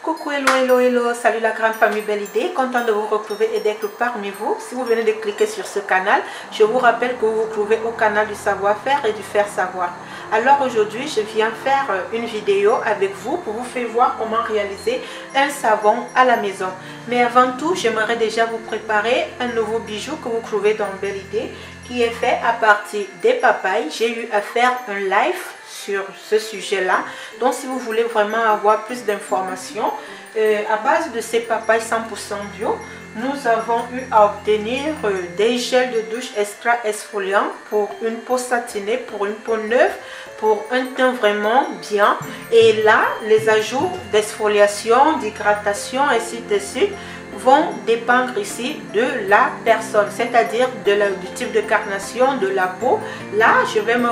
Coucou, hello, salut la grande famille Belle Idée, content de vous retrouver et d'être parmi vous. Si vous venez de cliquer sur ce canal, je vous rappelle que vous vous trouvez au canal du savoir-faire et du faire savoir. Alors aujourd'hui, je viens faire une vidéo avec vous pour vous faire voir comment réaliser un savon à la maison. Mais avant tout, j'aimerais déjà vous préparer un nouveau bijou que vous trouvez dans Belle Idée, qui est fait à partir des papayes. J'ai eu à faire un live sur ce sujet-là. Donc si vous voulez vraiment avoir plus d'informations, à base de ces papayes 100% bio, nous avons eu à obtenir des gels de douche extra exfoliants pour une peau satinée, pour une peau neuve, pour un teint vraiment bien. Et là, les ajouts d'exfoliation, d'hydratation, ainsi de suite, vont dépendre ici de la personne, c'est-à-dire du type de carnation de la peau. Là, je vais me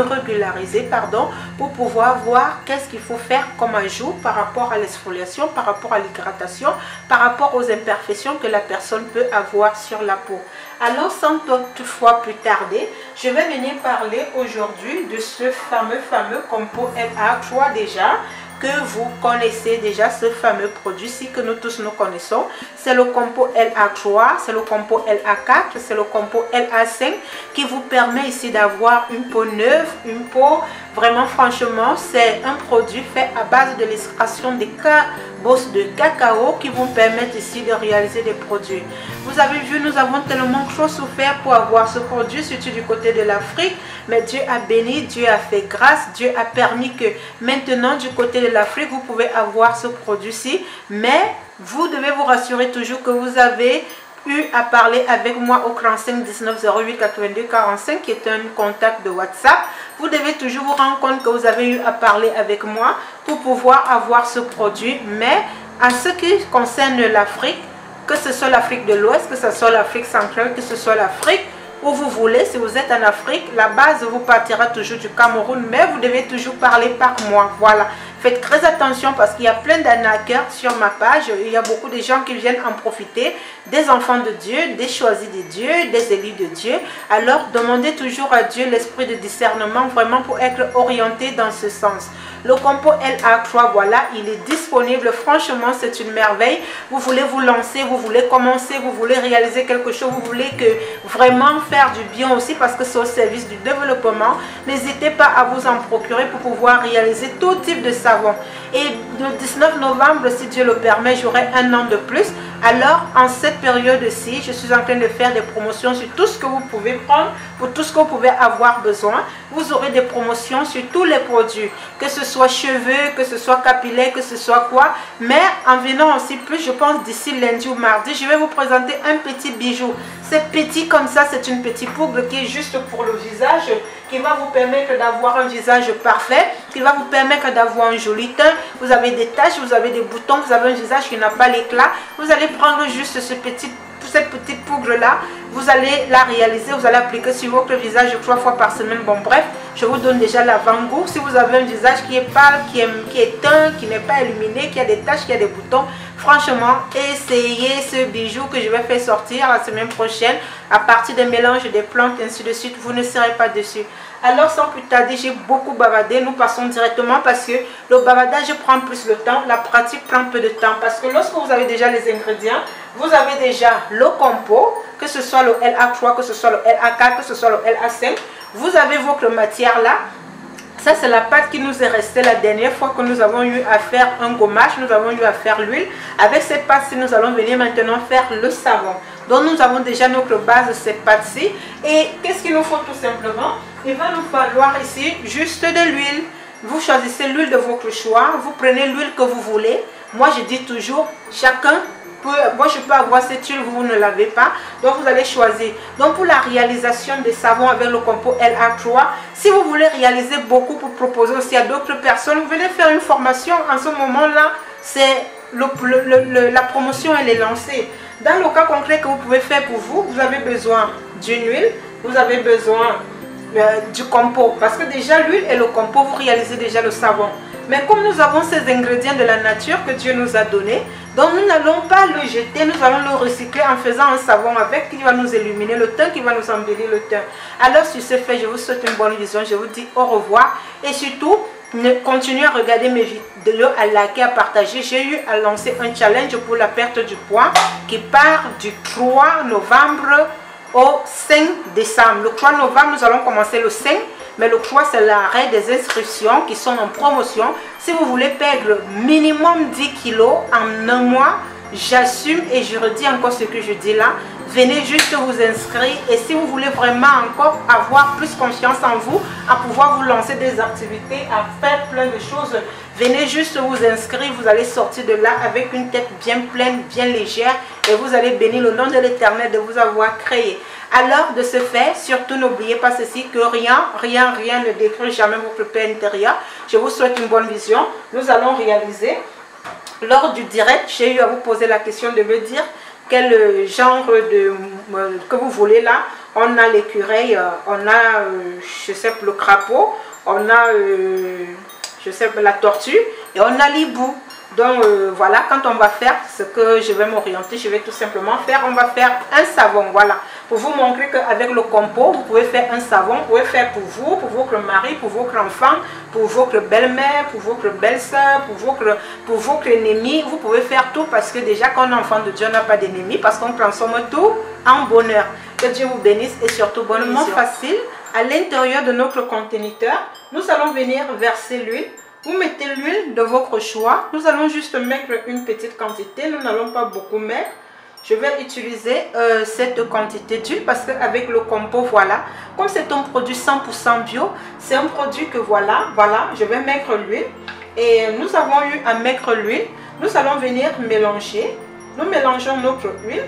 régulariser pour pouvoir voir qu'est-ce qu'il faut faire comme ajout par rapport à l'exfoliation, par rapport à l'hydratation, par rapport aux imperfections que la personne peut avoir sur la peau. Alors, sans toutefois plus tarder, je vais venir parler aujourd'hui de ce fameux compo LA3 déjà, que vous connaissez déjà, ce fameux produit-ci que nous tous nous connaissons. C'est le compo LA3, c'est le compo LA4, c'est le compo LA5 qui vous permet ici d'avoir une peau neuve, une peau vraiment franchement, c'est un produit fait à base de l'extraction des bosses de cacao qui vous permettent ici de réaliser des produits. Vous avez vu, nous avons tellement trop souffert pour avoir ce produit, surtout du côté de l'Afrique, mais Dieu a béni, Dieu a fait grâce, Dieu a permis que maintenant du côté de l'Afrique, vous pouvez avoir ce produit-ci, mais vous devez vous rassurer toujours que vous avez eu à parler avec moi au 45 19 08 82 45 qui est un contact de WhatsApp. Vous devez toujours vous rendre compte que vous avez eu à parler avec moi pour pouvoir avoir ce produit. Mais en ce qui concerne l'Afrique, que ce soit l'Afrique de l'Ouest, que ce soit l'Afrique centrale, que ce soit l'Afrique où vous voulez, si vous êtes en Afrique, la base vous partira toujours du Cameroun, mais vous devez toujours parler par moi. Voilà. Faites très attention parce qu'il y a plein d'arnaqueurs sur ma page. Il y a beaucoup de gens qui viennent en profiter, des enfants de Dieu, des choisis de Dieu, des élus de Dieu. Alors, demandez toujours à Dieu l'esprit de discernement vraiment pour être orienté dans ce sens. Le compo LA3, voilà, il est disponible. Franchement, c'est une merveille. Vous voulez vous lancer, vous voulez commencer, vous voulez réaliser quelque chose, vous voulez vraiment faire du bien aussi parce que c'est au service du développement. N'hésitez pas à vous en procurer pour pouvoir réaliser tout type de savon. Et le 19 novembre, si Dieu le permet, j'aurai un an de plus. Alors, en cette période-ci, je suis en train de faire des promotions sur tout ce que vous pouvez prendre, pour tout ce que vous pouvez avoir besoin. Vous aurez des promotions sur tous les produits, que ce soit cheveux, que ce soit capillaire, que ce soit quoi. Mais en venant aussi plus, je pense d'ici lundi ou mardi, je vais vous présenter un petit bijou. C'est petit comme ça, c'est une petite poudre qui est juste pour le visage, qui va vous permettre d'avoir un visage parfait, qui va vous permettre d'avoir un joli teint. Vous avez des taches, vous avez des boutons, vous avez un visage qui n'a pas l'éclat. Vous allez prendre juste cette petite poudre là, vous allez la réaliser, vous allez appliquer sur votre visage 3 fois par semaine. Bon bref, je vous donne déjà l'avant-goût. Si vous avez un visage qui est pâle, qui est teint, qui n'est pas illuminé, qui a des taches, qui a des boutons, franchement, essayez ce bijou que je vais faire sortir la semaine prochaine à partir des mélanges des plantes, ainsi de suite. Vous ne serez pas dessus. Alors sans plus tarder, j'ai beaucoup bavardé. Nous passons directement parce que le bavardage prend plus de temps, la pratique prend peu de temps. Parce que lorsque vous avez déjà les ingrédients, vous avez déjà le compo, que ce soit le LA3, que ce soit le LA4, que ce soit le LA5. Vous avez votre matière là. Ça, c'est la pâte qui nous est restée la dernière fois que nous avons eu à faire un gommage. Nous avons eu à faire l'huile. Avec cette pâte-ci, nous allons venir maintenant faire le savon. Donc, nous avons déjà notre base de cette pâte-ci. Et qu'est-ce qu'il nous faut tout simplement? Il va nous falloir ici juste de l'huile. Vous choisissez l'huile de votre choix. Vous prenez l'huile que vous voulez. Moi, je dis toujours, chacun peut... Moi, je peux avoir cette huile, vous ne l'avez pas. Donc, vous allez choisir. Donc, pour la réalisation des savons avec le compo LA3, si vous voulez réaliser beaucoup pour proposer aussi à d'autres personnes, vous venez faire une formation. En ce moment-là, c'est la promotion, elle est lancée. Dans le cas concret que vous pouvez faire pour vous, vous avez besoin d'une huile, vous avez besoin du compo. Parce que déjà, l'huile et le compo, vous réalisez déjà le savon. Mais comme nous avons ces ingrédients de la nature que Dieu nous a donnés, donc nous n'allons pas le jeter, nous allons le recycler en faisant un savon avec qui va nous illuminer le teint, qui va nous embellir le teint. Alors sur ce fait, je vous souhaite une bonne vision, je vous dis au revoir et surtout, continuez à regarder mes vidéos, à liker, à partager. J'ai eu à lancer un challenge pour la perte du poids qui part du 3 novembre au 5 décembre. Le 3 novembre, nous allons commencer le 5, mais le 3, c'est l'arrêt des inscriptions qui sont en promotion. Si vous voulez perdre minimum 10 kilos en un mois, j'assume et je redis encore ce que je dis là. Venez juste vous inscrire, et si vous voulez vraiment encore avoir plus confiance en vous, à pouvoir vous lancer des activités, à faire plein de choses, venez juste vous inscrire. Vous allez sortir de là avec une tête bien pleine, bien légère, et vous allez bénir le nom de l'Éternel de vous avoir créé. Alors de ce fait, surtout n'oubliez pas ceci, que rien ne détruit jamais votre paix intérieure. Je vous souhaite une bonne vision. Nous allons réaliser. Lors du direct, j'ai eu à vous poser la question de me dire quel genre que vous voulez là. On a l'écureuil, on a je sais le crapaud, on a je sais la tortue et on a l'hibou. Donc voilà, quand on va faire ce que je vais m'orienter, je vais tout simplement faire, on va faire un savon, voilà. Pour vous montrer qu'avec le compo, vous pouvez faire un savon, vous pouvez faire pour vous, pour votre mari, pour votre enfant, pour votre belle-mère, pour votre belle-sœur, pour votre ennemi. Vous pouvez faire tout parce que déjà quand on est enfant de Dieu, on n'a pas d'ennemi, parce qu'on transforme tout en bonheur. Que Dieu vous bénisse et surtout bonne vision. Facile, à l'intérieur de notre conteneur, nous allons venir verser l'huile. Vous mettez l'huile de votre choix. Nous allons juste mettre une petite quantité. Nous n'allons pas beaucoup mettre. Je vais utiliser cette quantité d'huile parce qu'avec le compo, voilà. Comme c'est un produit 100% bio, c'est un produit que voilà, je vais mettre l'huile. Et nous avons eu à mettre l'huile. Nous allons venir mélanger. Nous mélangeons notre huile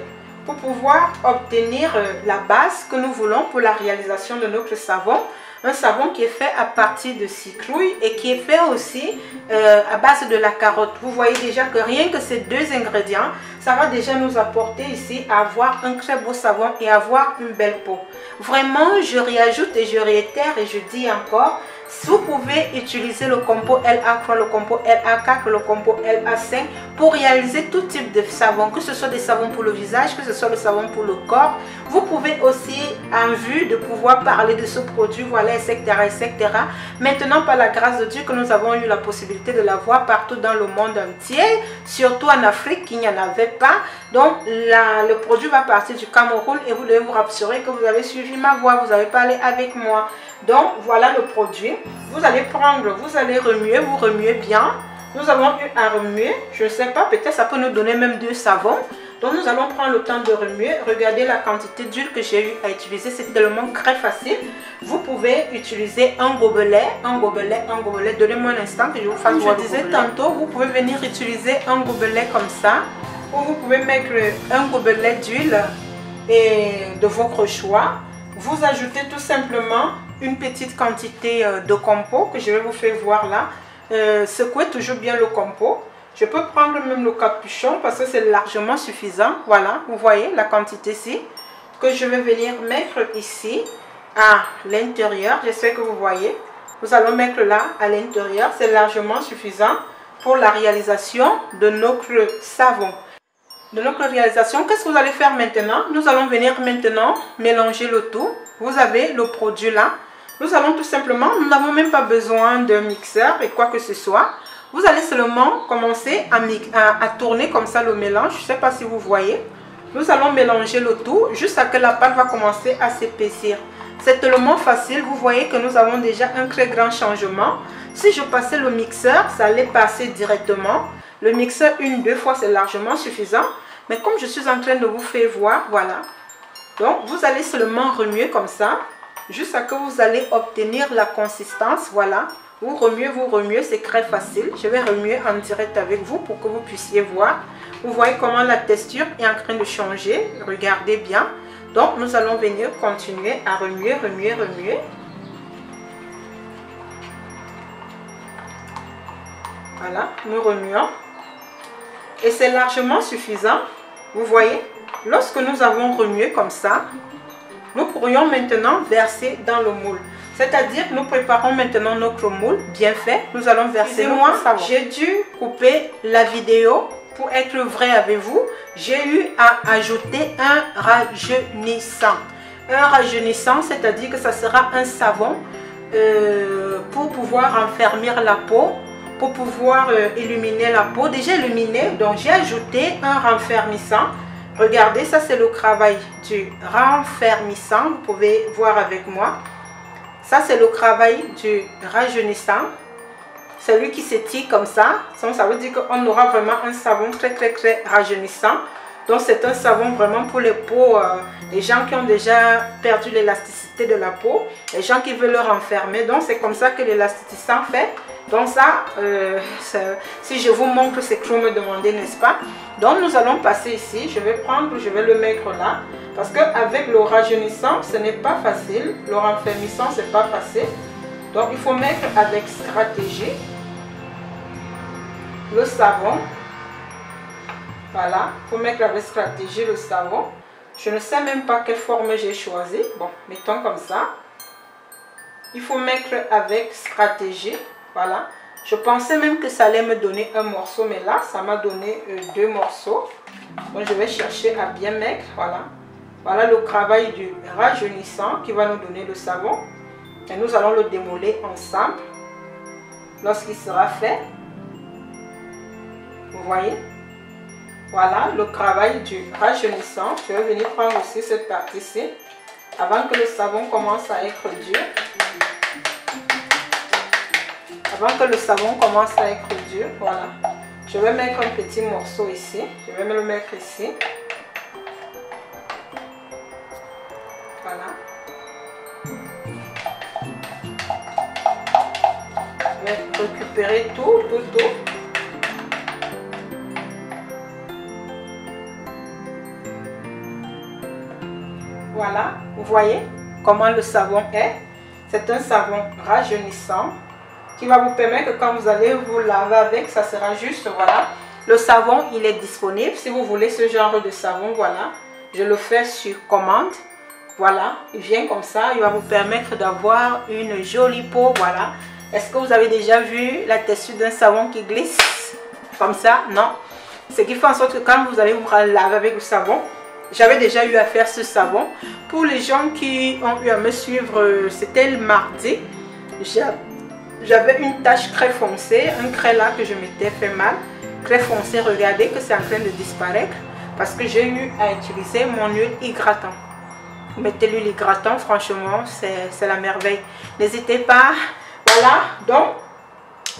pour pouvoir obtenir la base que nous voulons pour la réalisation de notre savon. Un savon qui est fait à partir de citrouille et qui est fait aussi à base de la carotte. Vous voyez déjà que rien que ces deux ingrédients, ça va déjà nous apporter ici à avoir un très beau savon et avoir une belle peau. Vraiment, je réajoute et je réitère et je dis encore, vous pouvez utiliser le compo LA3, le compo LA4, le compo LA5 pour réaliser tout type de savon, que ce soit des savons pour le visage, que ce soit le savon pour le corps. Vous pouvez aussi, en vue de pouvoir parler de ce produit, voilà, etc., etc. Maintenant, par la grâce de Dieu, que nous avons eu la possibilité de l'avoir partout dans le monde entier, surtout en Afrique, il n'y en avait pas. Donc, le produit va partir du Cameroun et vous devez vous rassurer que vous avez suivi ma voix, vous avez parlé avec moi. Donc, voilà le produit. Vous allez prendre, vous allez remuer, vous remuez bien. Nous avons eu à remuer, je ne sais pas, peut-être ça peut nous donner même 2 savons. Donc, nous allons prendre le temps de remuer. Regardez la quantité d'huile que j'ai eu à utiliser, c'est tellement très facile. Vous pouvez utiliser un gobelet, un gobelet, un gobelet. Donnez-moi un instant que je vous fasse voir. Je disais tantôt, vous pouvez venir utiliser un gobelet comme ça. Ou vous pouvez mettre un gobelet d'huile de votre choix. Vous ajoutez tout simplement une petite quantité de compo que je vais vous faire voir là. Secouez toujours bien le compo. Je peux prendre même le capuchon parce que c'est largement suffisant. Voilà, vous voyez la quantité ici que je vais venir mettre ici à l'intérieur. J'espère que vous voyez. Nous allons mettre là à l'intérieur. C'est largement suffisant pour la réalisation de notre savon. De notre réalisation, qu'est-ce que vous allez faire maintenant? Nous allons venir maintenant mélanger le tout. Vous avez le produit là. Nous allons tout simplement, nous n'avons même pas besoin d'un mixeur et quoi que ce soit. Vous allez seulement commencer à tourner comme ça le mélange. Je ne sais pas si vous voyez. Nous allons mélanger le tout jusqu'à ce que la pâte va commencer à s'épaissir. C'est tellement facile. Vous voyez que nous avons déjà un très grand changement. Si je passais le mixeur, ça allait passer directement. Le mixeur 1-2 fois, c'est largement suffisant. Mais comme je suis en train de vous faire voir, voilà. Donc, vous allez seulement remuer comme ça. Jusqu'à ce que vous allez obtenir la consistance, voilà. Vous remuez, c'est très facile. Je vais remuer en direct avec vous pour que vous puissiez voir. Vous voyez comment la texture est en train de changer. Regardez bien. Donc, nous allons venir continuer à remuer, remuer. Voilà, nous remuons. Et c'est largement suffisant. Vous voyez, lorsque nous avons remué comme ça, nous pourrions maintenant verser dans le moule. C'est-à-dire, nous préparons maintenant notre moule bien fait. Nous allons verser notre savon. J'ai dû couper la vidéo pour être vrai avec vous. J'ai eu à ajouter un rajeunissant. Un rajeunissant, c'est-à-dire que ça sera un savon pour pouvoir renfermir la peau, pour pouvoir illuminer la peau. Déjà illuminée, donc j'ai ajouté un renfermissant. Regardez, ça c'est le travail du renfermissant, vous pouvez voir avec moi. Ça c'est le travail du rajeunissant. Celui qui s'étire comme ça veut dire qu'on aura vraiment un savon très rajeunissant. Donc c'est un savon vraiment pour les peaux, les gens qui ont déjà perdu l'élasticité de la peau, les gens qui veulent le renfermer. Donc c'est comme ça que l'élasticant fait. Donc ça, si je vous montre, c'est que vous me demandez, n'est-ce pas? Donc nous allons passer ici, je vais le mettre là. Parce qu'avec le rajeunissant, ce n'est pas facile. Le renfermissant, c'est pas facile. Donc il faut mettre avec stratégie le savon. Voilà, il faut mettre avec stratégie le savon. Je ne sais même pas quelle forme j'ai choisi. Bon, mettons comme ça. Il faut mettre avec stratégie. Voilà. Je pensais même que ça allait me donner un morceau, mais là, ça m'a donné 2 morceaux. Donc, je vais chercher à bien mettre. Voilà. Voilà le travail du rajeunissant qui va nous donner le savon. Et nous allons le démoler ensemble lorsqu'il sera fait. Vous voyez? Voilà le travail du rajeunissant. Je vais venir prendre aussi cette partie-ci avant que le savon commence à être dur. Avant que le savon commence à être dur, voilà. Je vais mettre un petit morceau ici. Je vais me le mettre ici. Voilà. Je vais récupérer tout. Voilà, vous voyez comment le savon est. C'est un savon rajeunissant qui va vous permettre que quand vous allez vous laver avec, ça sera juste, voilà. Le savon, il est disponible. Si vous voulez ce genre de savon, voilà. Je le fais sur commande. Voilà, il vient comme ça. Il va vous permettre d'avoir une jolie peau, voilà. Est-ce que vous avez déjà vu la texture d'un savon qui glisse comme ça? Non. Ce qui fait en sorte que quand vous allez vous laver avec le savon, j'avais déjà eu à faire ce savon. Pour les gens qui ont eu à me suivre, c'était le mardi. J'avais une tache très foncée, un craie là que je m'étais fait mal. Très foncé, regardez que c'est en train de disparaître. Parce que j'ai eu à utiliser mon huile hydratant. Vous mettez l'huile hydratant, franchement, c'est la merveille. N'hésitez pas. Voilà, donc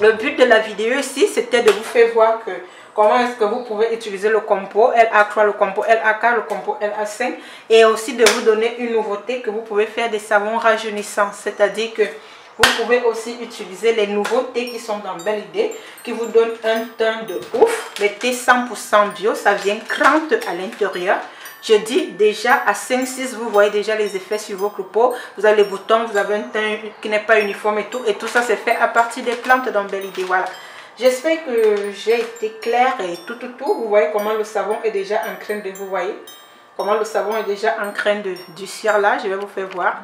le but de la vidéo ici, c'était de vous faire voir que comment est-ce que vous pouvez utiliser le compo LA3, le compo LA4, le compo LA5 et aussi de vous donner une nouveauté que vous pouvez faire des savons rajeunissants. C'est-à-dire que vous pouvez aussi utiliser les nouveautés qui sont dans Belle Idée, qui vous donnent un teint de ouf. Les thés 100% bio, ça vient crante à l'intérieur. Je dis déjà à 5-6, vous voyez déjà les effets sur votre peau. Vous avez les boutons, vous avez un teint qui n'est pas uniforme et tout. Et tout ça, c'est fait à partir des plantes dans Belle Idée. Voilà. J'espère que j'ai été claire et tout. Vous voyez comment le savon est déjà en train de... Vous voyez comment le savon est déjà en train de durcir là. Je vais vous faire voir.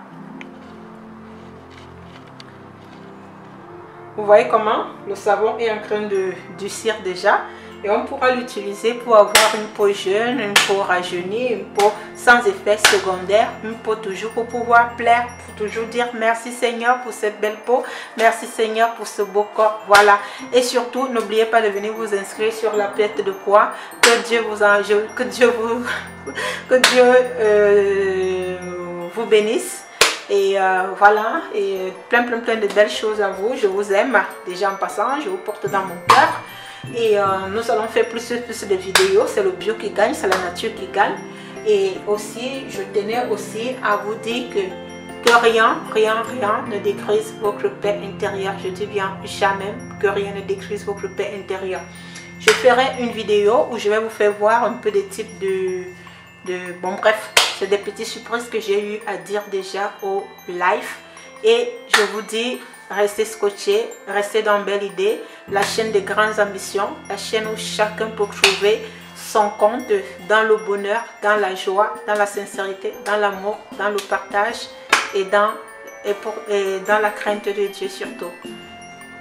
Vous voyez comment le savon est en train de durcir déjà. Et on pourra l'utiliser pour avoir une peau jeune, une peau rajeunie, une peau sans effet secondaire, une peau toujours pour pouvoir plaire, pour toujours dire merci Seigneur pour cette belle peau, merci Seigneur pour ce beau corps, voilà. Et surtout, n'oubliez pas de venir vous inscrire sur la perte de poids, que Dieu vous bénisse. Et voilà, et plein de belles choses à vous. Je vous aime, déjà en passant, je vous porte dans mon cœur. Et nous allons faire plus de vidéos. C'est le bio qui gagne, c'est la nature qui gagne. Et aussi, je tenais aussi à vous dire que rien ne détruise votre paix intérieure. Je dis bien jamais que rien ne détruise votre paix intérieure. Je ferai une vidéo où je vais vous faire voir un peu des types bon bref, c'est des petites surprises que j'ai eu à dire déjà au live. Et je vous dis, restez scotchés, restez dans Belle Idée, la chaîne des grandes ambitions, la chaîne où chacun peut trouver son compte dans le bonheur, dans la joie, dans la sincérité, dans l'amour, dans le partage et dans la crainte de Dieu surtout.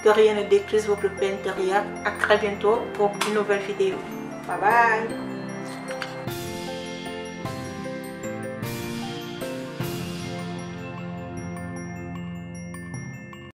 Que rien ne détruise votre paix intérieure. À très bientôt pour une nouvelle vidéo. Bye bye.